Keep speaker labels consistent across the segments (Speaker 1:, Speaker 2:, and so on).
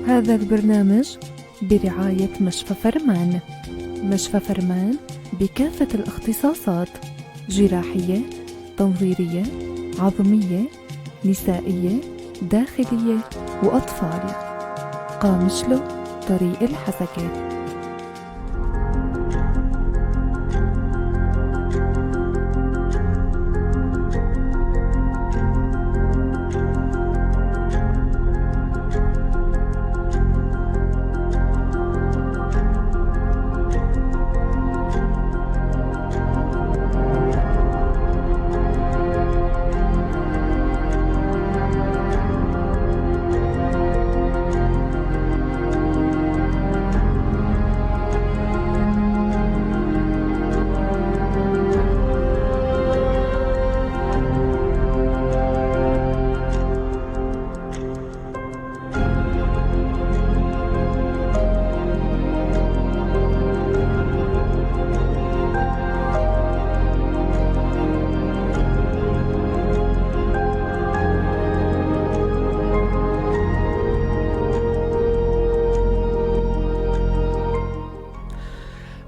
Speaker 1: هذا البرنامج برعاية مشفى فرمان. مشفى فرمان بكافة الاختصاصات: جراحية، تنظيرية، عظمية، نسائية، داخلية وأطفال. قامشلو، طريق الحسكة.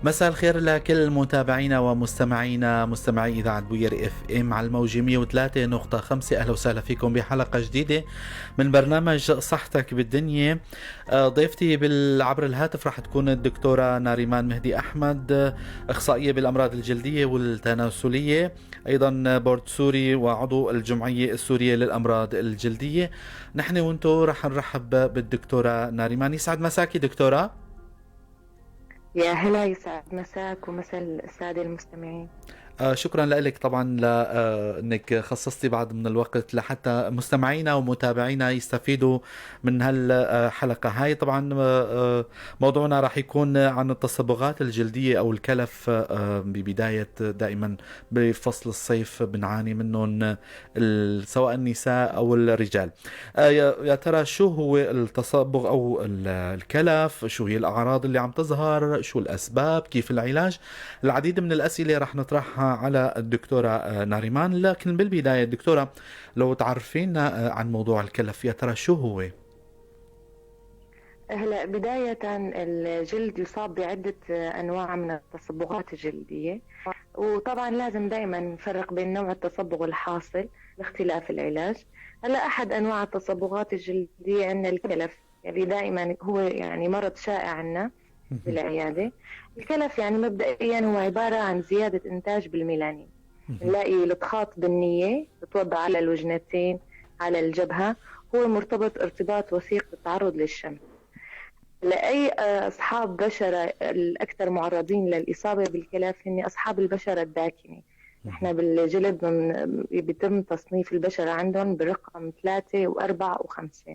Speaker 2: مساء الخير لكل متابعينا ومستمعينا، مستمعي إذاعة بوير اف ام على الموجة 103.5. أهلا وسهلا فيكم بحلقة جديدة من برنامج صحتك بالدنيا. ضيفتي عبر الهاتف راح تكون الدكتورة ناريمان مهدي أحمد، أخصائية بالأمراض الجلدية والتناسلية، أيضا بورد سوري وعضو الجمعية السورية للأمراض الجلدية. نحن وانتو راح نرحب بالدكتورة ناريمان. يسعد مساكي دكتورة.
Speaker 3: يا هلا، يسعد مساك ومساء السادة المستمعين.
Speaker 2: شكرا لك طبعا لانك خصصتي بعض من الوقت لحتى مستمعينا ومتابعينا يستفيدوا من هالحلقة هاي. طبعا موضوعنا راح يكون عن التصبغات الجلدية او الكلف. ببداية دائما بفصل الصيف بنعاني منهم سواء النساء او الرجال. يا ترى شو هو التصبغ او الكلف؟ شو هي الاعراض اللي عم تظهر؟ شو الاسباب؟ كيف العلاج؟ العديد من الأسئلة رح نطرحها على الدكتورة ناريمان، لكن بالبداية دكتورة لو تعرفينا عن موضوع الكلف، يا ترى شو هو؟
Speaker 3: هلا بداية الجلد يصاب بعدة أنواع من التصبغات الجلدية، وطبعا لازم دائما نفرق بين نوع التصبغ الحاصل لاختلاف العلاج. هلا أحد أنواع التصبغات الجلدية عندنا الكلف، يعني دائما هو يعني مرض شائع عندنا بالعيادة. الكلف يعني مبدئيا هو عبارة عن زيادة إنتاج بالميلانين. نلاقي لطخات بنية تتوضع على الوجنتين على الجبهة، هو مرتبط ارتباط وثيق بالتعرض للشمس. لأي أصحاب بشرة الأكثر معرضين للإصابة بالكلف هن أصحاب البشرة الداكنة. نحن بالجلد بيتم تصنيف البشرة عندهم برقم 3 و4 و5.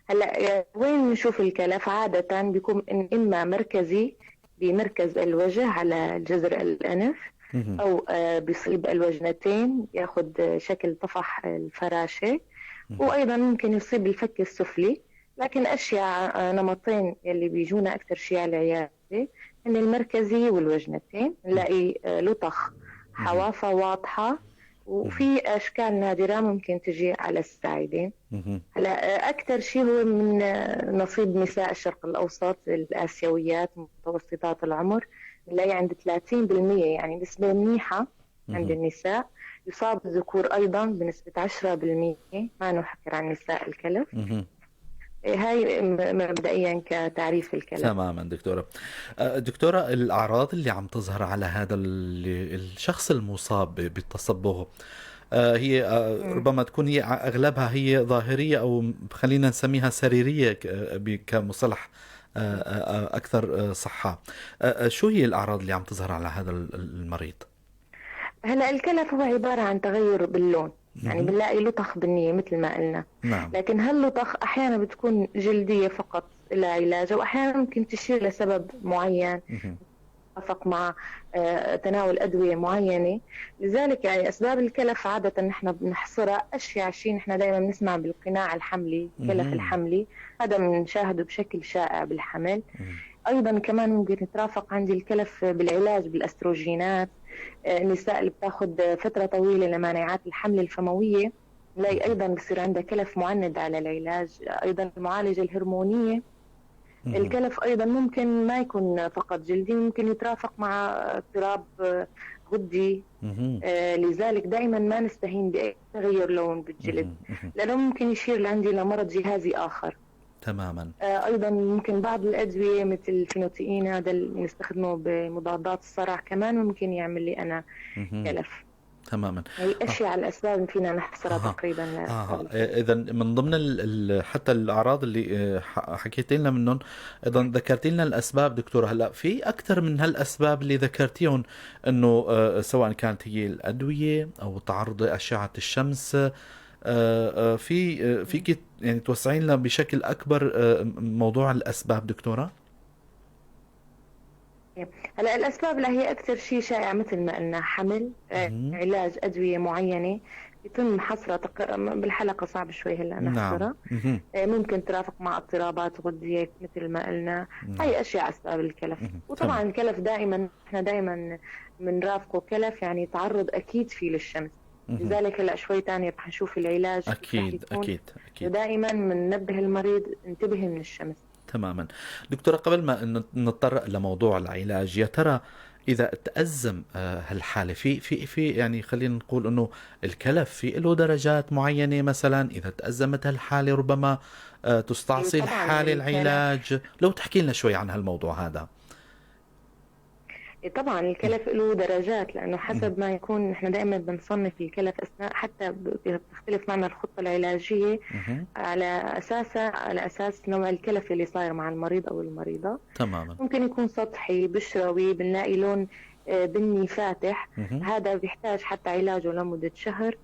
Speaker 3: هلا وين نشوف الكلف؟ عادة بيكون إما مركزي بمركز الوجه على جذر الأنف، أو بيصيب الوجنتين ياخد شكل طفح الفراشة، وأيضا ممكن يصيب الفك السفلي. لكن أشياء نمطين اللي بيجونا أكثر شيء على العيادة إن المركزي والوجنتين. نلاقي لطخ حوافة واضحة، وفي أشكال نادرة ممكن تجي على الساعدين. هلا أكثر شيء هو من نصيب نساء الشرق الأوسط، الآسيويات متوسطات العمر، نلاقي عند 30%، يعني نسبة منيحة عند النساء. يصاب الذكور أيضا بنسبة 10%، ما نحكر عن نساء الكلف. هاي مبدئيا كتعريف الكلف.
Speaker 2: تماما دكتورة. دكتورة، الأعراض اللي عم تظهر على هذا الشخص المصاب بالتصبغ هي ربما تكون هي أغلبها هي ظاهرية، أو خلينا نسميها سريرية كمصطلح أكثر صحة. شو هي الأعراض اللي عم تظهر على هذا المريض؟
Speaker 3: هلا الكلف هو عبارة عن تغير باللون، يعني بنلاقي لطخ بنية مثل ما قلنا.
Speaker 2: نعم.
Speaker 3: لكن هاللطخ أحيانا بتكون جلدية فقط لها علاج، وأحيانا ممكن تشير لسبب معين يتفق مع تناول أدوية معينة. لذلك يعني أسباب الكلف عادة نحن بنحصرها أشياء شيء نحن دائما بنسمع بالقناع الحملي، الكلف الحملي، هذا بنشاهده بشكل شائع بالحمل. أيضا كمان ممكن يترافق عندي الكلف بالعلاج بالأستروجينات. النساء اللي بتاخد فترة طويلة لمانعات الحمل الفموية نلاقي أيضا بصير عندها كلف معند على العلاج. أيضا المعالجة الهرمونية. الكلف أيضا ممكن ما يكون فقط جلدي، ممكن يترافق مع اضطراب غدي. لذلك دائما ما نستهين بأي تغير لون بالجلد، لأنه ممكن يشير لعندي لمرض جهازي آخر.
Speaker 2: تماما.
Speaker 3: أيضا ممكن بعض الأدوية مثل الفينوتيين، هذا اللي نستخدمه بمضادات الصرع، كمان ممكن يعمل لي أنا كلف.
Speaker 2: تماما.
Speaker 3: هي أشياء على الأسباب فينا نحصرها تقريبا.
Speaker 2: إذا من ضمن حتى الأعراض اللي حكيت لنا منهم، إذا ذكرت لنا الأسباب دكتورة. هلا في أكثر من هالأسباب اللي ذكرتيهم، إنه سواء كانت هي الأدوية أو تعرض لأشعة الشمس، فيك يعني توسعين لنا بشكل أكبر موضوع الأسباب دكتورة؟
Speaker 3: هلا الأسباب اللي هي أكثر شيء شائع مثل ما قلنا حمل، علاج أدوية معينة يتم حصرها بالحلقة صعب شوي هلا نحصرها. ممكن ترافق مع اضطرابات غدية مثل ما قلنا. هاي أشياء أسباب الكلف. وطبعا الكلف دائما احنا دائما بنرافقه كلف يعني تعرض أكيد فيه للشمس. لذلك هلا شوي تاني رح نشوف العلاج.
Speaker 2: أكيد.
Speaker 3: ودائما بننبه المريض انتبه من الشمس.
Speaker 2: تماما. دكتورة، قبل ما نتطرق لموضوع العلاج، يا ترى إذا تأزم هالحالة في يعني خلينا نقول إنه الكلف في له درجات معينة، مثلا إذا تأزمت هالحالة ربما تستعصي الحالة العلاج. لو تحكي لنا شوي عن هالموضوع هذا.
Speaker 3: طبعا الكلف له درجات، لأنه حسب ما يكون نحن دائما بنصنف الكلف أثناء، حتى بتختلف معنا الخطة العلاجية على أساس نوع الكلف اللي صاير مع المريض أو المريضة.
Speaker 2: تماما.
Speaker 3: ممكن يكون سطحي بشروي، بنلاقي لون بني فاتح،
Speaker 2: مهم.
Speaker 3: هذا بيحتاج حتى علاجه لمدة شهر.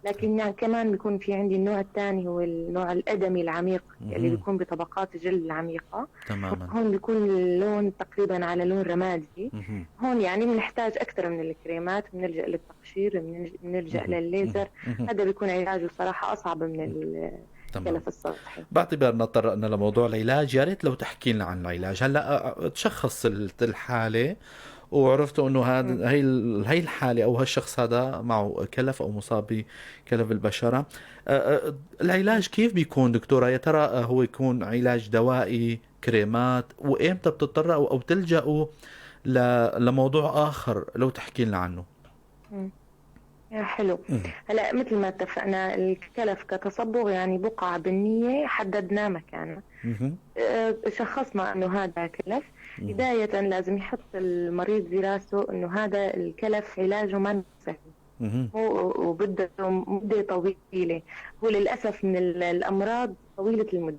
Speaker 3: لكن يعني كمان بيكون في عندي النوع الثاني هو النوع الأدمي العميق اللي
Speaker 2: مهم.
Speaker 3: بيكون بطبقات الجلد العميقة.
Speaker 2: تماما.
Speaker 3: هون بيكون اللون تقريبا على لون رمادي.
Speaker 2: مهم.
Speaker 3: هون يعني بنحتاج أكثر من الكريمات، بنلجأ للتقشير، بنلجأ
Speaker 2: مهم.
Speaker 3: للليزر.
Speaker 2: مهم.
Speaker 3: هذا بيكون علاجه صراحة أصعب من
Speaker 2: تمام.
Speaker 3: الكلف السطحي.
Speaker 2: باعتبارنا تطرقنا لموضوع العلاج، يا ريت لو تحكي لنا عن العلاج. هلا تشخص الحالة وعرفتوا انه
Speaker 3: مم.
Speaker 2: هي الحالة او هالشخص هذا معه كلف او مصاب بكلف البشرة. العلاج كيف بيكون دكتورة؟ يا ترى هو يكون علاج دوائي، كريمات، وامتى بتضطروا او تلجأوا لموضوع اخر لو تحكي لنا عنه؟
Speaker 3: مم. يا حلو.
Speaker 2: مم.
Speaker 3: هلا مثل ما اتفقنا الكلف كتصبغ يعني بقعة بنية حددنا مكانها.
Speaker 2: مهم.
Speaker 3: شخصنا انه هذا كلف.
Speaker 2: مهم.
Speaker 3: بداية لازم يحط المريض في راسه انه هذا الكلف علاجه ما سهل،
Speaker 2: مهم.
Speaker 3: وبده مدة طويلة. هو للأسف من الأمراض طويلة المدة،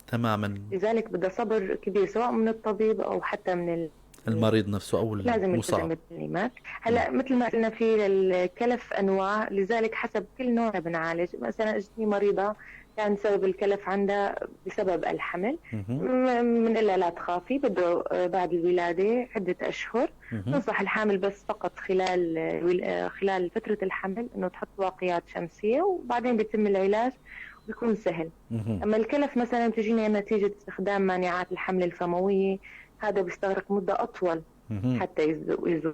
Speaker 2: تماما.
Speaker 3: لذلك بدها صبر كبير سواء من الطبيب أو حتى من
Speaker 2: المريض نفسه او
Speaker 3: لازم يلتزم
Speaker 2: المصاب.
Speaker 3: بالتعليمات. هلا مثل ما قلنا في الكلف انواع، لذلك حسب كل نوع بنعالج. مثلا اجتني مريضه كان سبب الكلف عندها بسبب الحمل،
Speaker 2: مهم.
Speaker 3: من إلا لا تخافي، بده بعد الولاده عده اشهر.
Speaker 2: مهم.
Speaker 3: ننصح الحامل بس فقط خلال فتره الحمل انه تحط واقيات شمسيه، وبعدين بيتم العلاج وبيكون سهل.
Speaker 2: مهم.
Speaker 3: اما الكلف مثلا بتجينا نتيجه استخدام مانعات الحمل الفمويه، هذا بيستغرق مده اطول
Speaker 2: مهم.
Speaker 3: حتى يزول.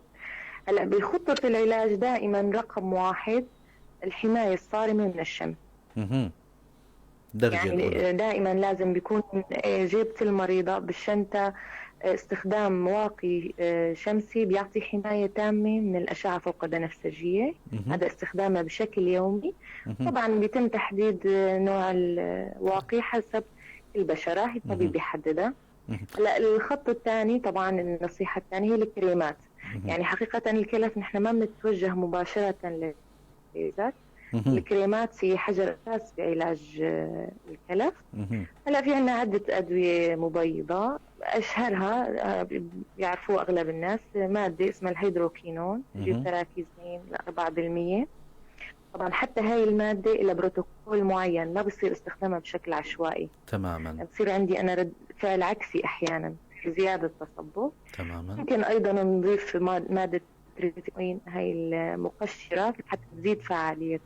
Speaker 3: هلا بخطة العلاج دائما رقم واحد الحماية الصارمة من الشمس.
Speaker 2: مهم. الدرجة الأولى.
Speaker 3: يعني دائما لازم بيكون جيبة المريضة بالشنطة استخدام واقي شمسي بيعطي حماية تامة من الأشعة فوق البنفسجية.
Speaker 2: مهم.
Speaker 3: هذا استخدامه بشكل يومي.
Speaker 2: مهم.
Speaker 3: طبعا بيتم تحديد نوع الواقي حسب البشرة، الطبيب
Speaker 2: مهم.
Speaker 3: بيحددها.
Speaker 2: مهم.
Speaker 3: هلا الخط الثاني طبعا النصيحة الثانية هي الكريمات.
Speaker 2: مهم.
Speaker 3: يعني حقيقة الكلف نحن ما بنتوجه مباشرة للعلاج.
Speaker 2: مهم.
Speaker 3: الكريمات هي حجر أساس بعلاج الكلف.
Speaker 2: مهم.
Speaker 3: هلا في عنا عدة أدوية مبيضة، أشهرها بيعرفوها أغلب الناس، مادة اسمها الهيدروكينون، تجيب
Speaker 2: مهم.
Speaker 3: تراكيز 2 ل 4%. طبعا حتى هاي المادة لها بروتوكول معين، ما بصير استخدامها بشكل عشوائي.
Speaker 2: تماما.
Speaker 3: بصير عندي أنا رد فعل عكسي أحيانا في زيادة تصبغ.
Speaker 2: تماما.
Speaker 3: ممكن أيضا نضيف مادة تريتوين، هاي المقشرة حتى تزيد فعالية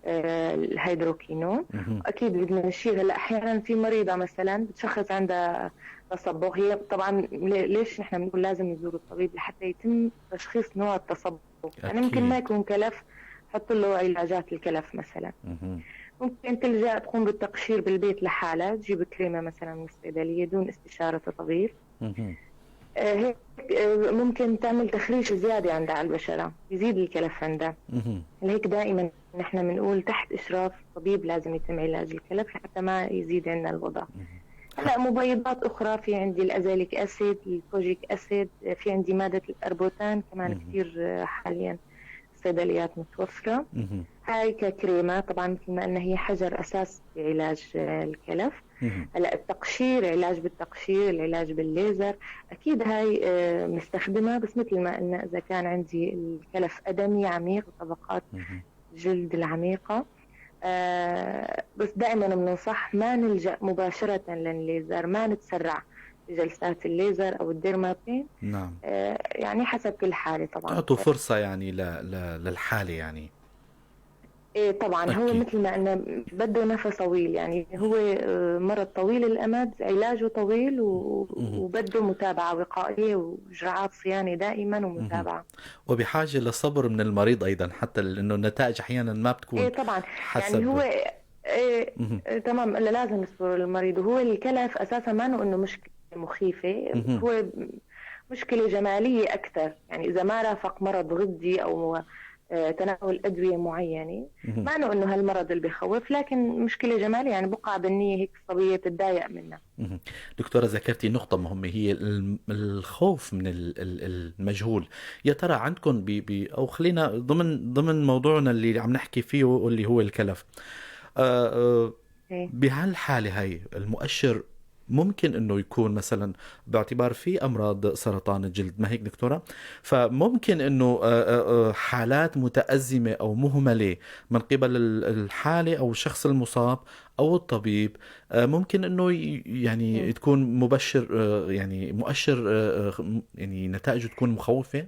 Speaker 3: الهيدروكينون.
Speaker 2: مهم.
Speaker 3: أكيد بدنا نشيل. هلا أحيانا في مريضة مثلا بتشخص عندها تصبغ، هي طبعا ليش نحن بنقول لازم يزور الطبيب لحتى يتم تشخيص نوع التصبغ. يعني ممكن ما
Speaker 2: أكيد.
Speaker 3: يكون كلف، حط له علاجات الكلف مثلا.
Speaker 2: مهم.
Speaker 3: ممكن تلجأ تقوم بالتقشير بالبيت لحالها، تجيب كريمة مثلا من الصيدلية دون استشارة طبيب.
Speaker 2: مهم.
Speaker 3: هيك ممكن تعمل تخريش زيادة عندها على البشرة، يزيد الكلف عندها.
Speaker 2: مهم.
Speaker 3: لهيك دائما نحن بنقول تحت إشراف طبيب لازم يتم علاج الكلف حتى ما يزيد عندنا الوضع.
Speaker 2: مهم.
Speaker 3: هلا مبيضات أخرى في عندي الأزاليك أسيد، الكوجيك أسيد، في عندي مادة الأربوتان كمان
Speaker 2: مهم.
Speaker 3: كثير حاليا الصيدليات متوفرة.
Speaker 2: مهم.
Speaker 3: هاي ككريمة طبعا مثل ما قلنا هي حجر أساس في علاج الكلف.
Speaker 2: مهم.
Speaker 3: هلا التقشير، علاج بالتقشير، العلاج بالليزر، اكيد هاي بنستخدمها، بس مثل ما قلنا اذا كان عندي الكلف ادمي عميق طبقات
Speaker 2: مهم.
Speaker 3: الجلد العميقه. بس دائما بننصح ما نلجأ مباشره للليزر، ما نتسرع في جلسات الليزر او الديرمابين.
Speaker 2: نعم.
Speaker 3: يعني حسب كل حاله طبعا.
Speaker 2: تعطوا فرصة يعني للحالة يعني.
Speaker 3: إيه طبعا هو
Speaker 2: أكيد.
Speaker 3: مثل ما قلنا بده نفس طويل، يعني هو مرض طويل الأمد، علاجه طويل
Speaker 2: مهم.
Speaker 3: وبده متابعة وقائية وإجراءات صيانة دائما
Speaker 2: مهم.
Speaker 3: ومتابعة.
Speaker 2: وبحاجة لصبر من المريض أيضا، حتى لأنه النتائج أحيانا ما
Speaker 3: إيه
Speaker 2: بتكون
Speaker 3: طبعا. يعني هو
Speaker 2: حسب. مهم.
Speaker 3: تمام، إلا لازم يصبر المريض. وهو الكلف أساسا ما إنه مشكلة مخيفة،
Speaker 2: مهم.
Speaker 3: هو مشكلة جمالية أكثر. يعني إذا ما رافق مرض غدي أو تناول أدوية معينة،
Speaker 2: مهم.
Speaker 3: مع إنه هالمرض اللي بيخوف، لكن مشكلة جمالية، يعني بقعة بنية هيك الصبية تتضايق منها.
Speaker 2: مهم. دكتورة ذكرتي نقطة مهمة، هي الخوف من المجهول. يا ترى عندكم أو خلينا ضمن موضوعنا اللي عم نحكي فيه واللي هو الكلف.
Speaker 3: إيه.
Speaker 2: بهالحالة هاي المؤشر ممكن انه يكون مثلا باعتبار في امراض سرطان الجلد، ما هيك دكتوره؟ فممكن انه حالات متأزمة او مهملة من قبل الحالة او الشخص المصاب او الطبيب، ممكن انه يعني تكون مبشر، يعني مؤشر، يعني نتائجه تكون مخوفة.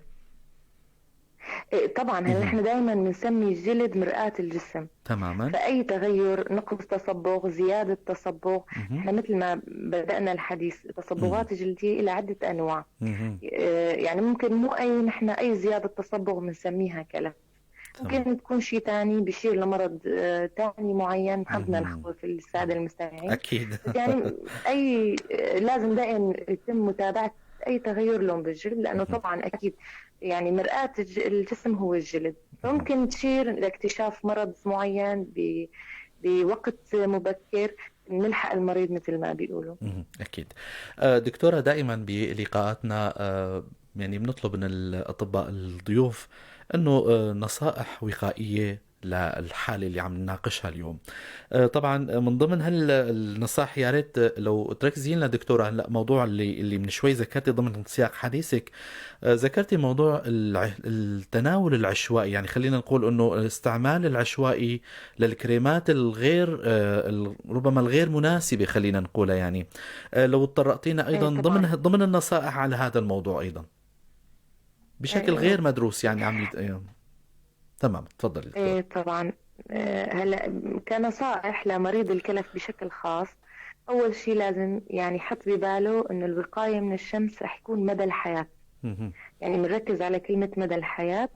Speaker 3: طبعا هلا
Speaker 2: مهم.
Speaker 3: احنا دائما بنسمي الجلد مرآة الجسم.
Speaker 2: تماما.
Speaker 3: فأي تغير، نقص تصبغ، زيادة تصبغ،
Speaker 2: مهم.
Speaker 3: احنا مثل ما بدأنا الحديث
Speaker 2: مهم.
Speaker 3: التصبغات الجلدية إلى عدة أنواع.
Speaker 2: مهم.
Speaker 3: يعني ممكن مو نحن أي زيادة تصبغ بنسميها كلف،
Speaker 2: تمام.
Speaker 3: ممكن تكون شيء تاني بيشير لمرض تاني معين حبنا
Speaker 2: مهم.
Speaker 3: نخوف السادة المستمعين.
Speaker 2: اكيد.
Speaker 3: بس يعني أي لازم دائما يتم متابعة أي تغير لون بالجلد، لأنه
Speaker 2: مهم.
Speaker 3: طبعا أكيد يعني مرآة الجسم هو الجلد.
Speaker 2: مهم.
Speaker 3: فممكن تشير لاكتشاف مرض معين بوقت مبكر، نلحق المريض مثل ما بيقولوا.
Speaker 2: أكيد. دكتورة، دائما بلقاءاتنا يعني بنطلب من الأطباء الضيوف أنه نصائح وقائية للحالة اللي عم نناقشها اليوم. طبعا من ضمن هالنصائح يا ريت لو تركزي لنا دكتورة. هلا موضوع اللي من شوي ذكرتي ضمن سياق حديثك، ذكرتي موضوع التناول العشوائي، يعني خلينا نقول انه الاستعمال العشوائي للكريمات الغير ربما الغير مناسبة، خلينا نقولها يعني. لو اضطرأتينا ايضا
Speaker 3: طبعا.
Speaker 2: ضمن النصائح على هذا الموضوع ايضا بشكل غير مدروس، يعني تمام، تفضلي دكتور.
Speaker 3: طبعا. هلا كنصائح لمريض الكلف بشكل خاص، أول شيء لازم يعني يحط بباله إنه الوقاية من الشمس رح يكون مدى الحياة.
Speaker 2: مهم.
Speaker 3: يعني بنركز على كلمة مدى الحياة،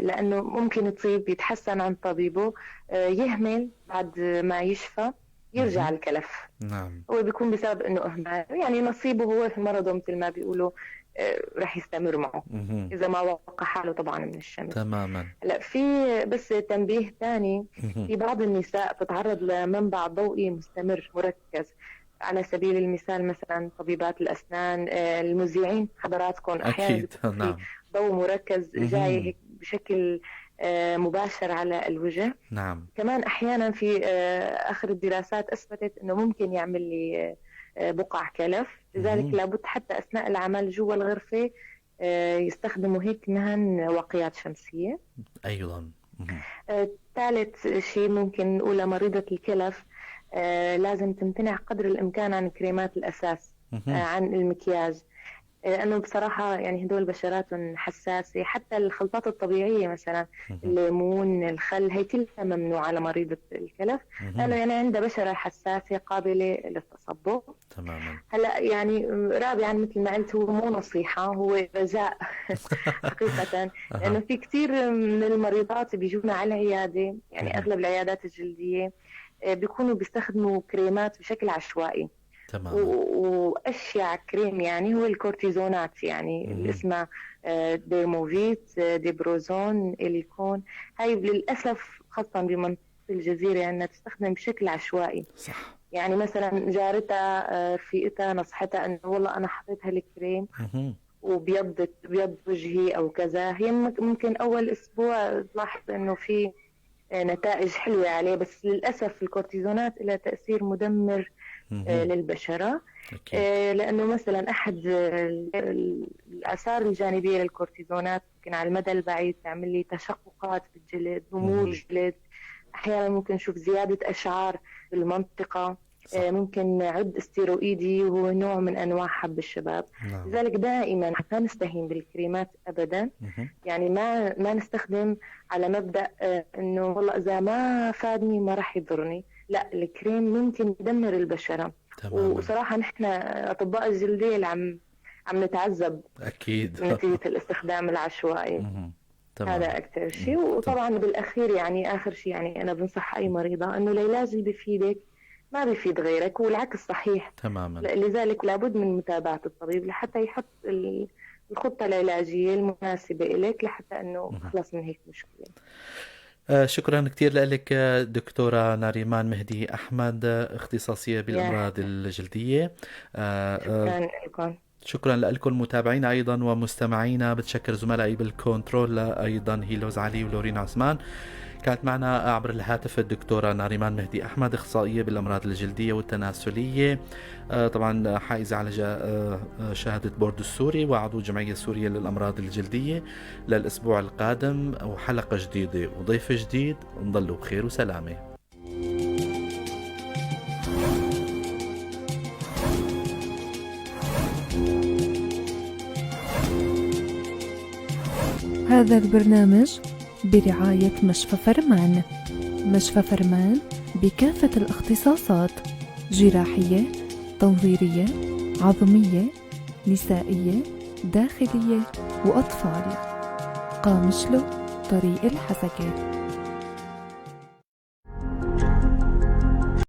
Speaker 3: لأنه ممكن يصيب يتحسن عن طبيبه، يهمل بعد ما يشفى يرجع
Speaker 2: مهم.
Speaker 3: الكلف.
Speaker 2: نعم.
Speaker 3: هو بيكون بسبب إنه إهمال، يعني نصيبه هو في مرضه مثل ما بيقولوا، رح يستمر معه
Speaker 2: مهم.
Speaker 3: إذا ما وقع حاله طبعا من الشمس.
Speaker 2: تماما.
Speaker 3: هلا في بس تنبيه ثاني،
Speaker 2: مهم.
Speaker 3: في بعض النساء تتعرض لمنبع ضوئي مستمر مركز. على سبيل المثال مثلا طبيبات الأسنان، المذيعين حضراتكم أحيانا
Speaker 2: أكيد.
Speaker 3: بيكون في
Speaker 2: نعم.
Speaker 3: ضوء مركز جاي
Speaker 2: مهم.
Speaker 3: هيك بشكل مباشر على الوجه.
Speaker 2: نعم.
Speaker 3: كمان أحيانا في آخر الدراسات أثبتت أنه ممكن يعمل لي بقع كلف. لذلك
Speaker 2: مهم.
Speaker 3: لابد حتى أثناء العمل جوا الغرفة يستخدموا هيك مهن واقيات شمسية.
Speaker 2: أيضا. مهم.
Speaker 3: ثالث شيء ممكن نقول مريضة الكلف، لازم تمتنع قدر الإمكان عن كريمات الأساس،
Speaker 2: مهم.
Speaker 3: عن المكياج، لأنه بصراحة يعني هدول بشراتهم حساسة. حتى الخلطات الطبيعية مثلا
Speaker 2: مهم.
Speaker 3: الليمون، الخل، هي كلها ممنوعة لمريضة الكلف، لأنه
Speaker 2: مهم.
Speaker 3: يعني عندها بشرة حساسة قابلة للتصبغ.
Speaker 2: تماما.
Speaker 3: هلا يعني رابعا مثل ما قلت، هو مو نصيحة، هو رجاء حقيقة. لأنه
Speaker 2: أها.
Speaker 3: في كثير من المريضات بيجونا على العيادة، يعني
Speaker 2: مهم.
Speaker 3: أغلب العيادات الجلدية بيكونوا بيستخدموا كريمات بشكل عشوائي.
Speaker 2: تماما.
Speaker 3: وأشيع كريم يعني هو الكورتيزونات، يعني اللي
Speaker 2: مهم.
Speaker 3: اسمها ديرموفيت، ديبروزون، إليكون. هاي للأسف خاصة بمنطقة الجزيرة أنها يعني تستخدم بشكل عشوائي.
Speaker 2: صح.
Speaker 3: يعني مثلا جارتها رفيقتها نصحتها انه والله انا حطيت هالكريم
Speaker 2: مهم.
Speaker 3: بيض وجهي او كذا، هي ممكن اول اسبوع تلاحظ انه في نتائج حلوة عليه، بس للأسف الكورتيزونات لها تأثير مدمر
Speaker 2: مهم.
Speaker 3: للبشرة.
Speaker 2: أكيد.
Speaker 3: لأنه مثلا أحد الآثار الجانبية للكورتيزونات ممكن على المدى البعيد تعمل لي تشققات بالجلد، ضمور
Speaker 2: مهم.
Speaker 3: جلد، أحيانا ممكن نشوف زيادة أشعار بالمنطقة،
Speaker 2: صح.
Speaker 3: ممكن عد استيروئيدي وهو نوع من أنواع حب الشباب.
Speaker 2: نعم.
Speaker 3: لذلك دائما لا نستهين بالكريمات أبدا.
Speaker 2: مهم.
Speaker 3: يعني ما نستخدم على مبدأ إنه والله إذا ما فادني ما راح يضرني، لا، الكريم ممكن يدمر البشرة.
Speaker 2: تماما.
Speaker 3: وصراحة نحن أطباء الجلدية اللي عم نتعذب
Speaker 2: أكيد.
Speaker 3: نتيجة الاستخدام العشوائي.
Speaker 2: مهم.
Speaker 3: هذا
Speaker 2: تماما.
Speaker 3: أكثر شيء. وطبعا بالأخير يعني آخر شيء يعني أنا بنصح أي مريضة إنه العلاج اللي بفيدك ما بيفيد غيرك، والعكس صحيح.
Speaker 2: تماما.
Speaker 3: لذلك لابد من متابعة الطبيب لحتى يحط الخطة العلاجية المناسبة إليك لحتى إنه
Speaker 2: مهم.
Speaker 3: خلص من هيك مشكلة.
Speaker 2: شكرا كثير لك دكتورة ناريمان مهدي أحمد، اختصاصية
Speaker 3: يا
Speaker 2: بالأمراض الجلدية.
Speaker 3: شكرا لكم.
Speaker 2: شكرا لكم متابعينا أيضا ومستمعينا. بتشكر زملائي بالكنترول أيضا هيلوز علي ولورين عثمان. كانت معنا عبر الهاتف الدكتورة ناريمان مهدي أحمد، إخصائية بالأمراض الجلدية والتناسلية، طبعا حائزة على شهادة بورد السوري وعضو الجمعية السورية للأمراض الجلدية. للأسبوع القادم وحلقة جديدة وضيف جديد، نضلوا بخير وسلامة.
Speaker 1: هذا البرنامج برعاية مشفى فرمان. مشفى فرمان بكافة الاختصاصات: جراحية، تنظيرية، عظمية، نسائية، داخلية وأطفال. قامشلو، طريق الحسكة.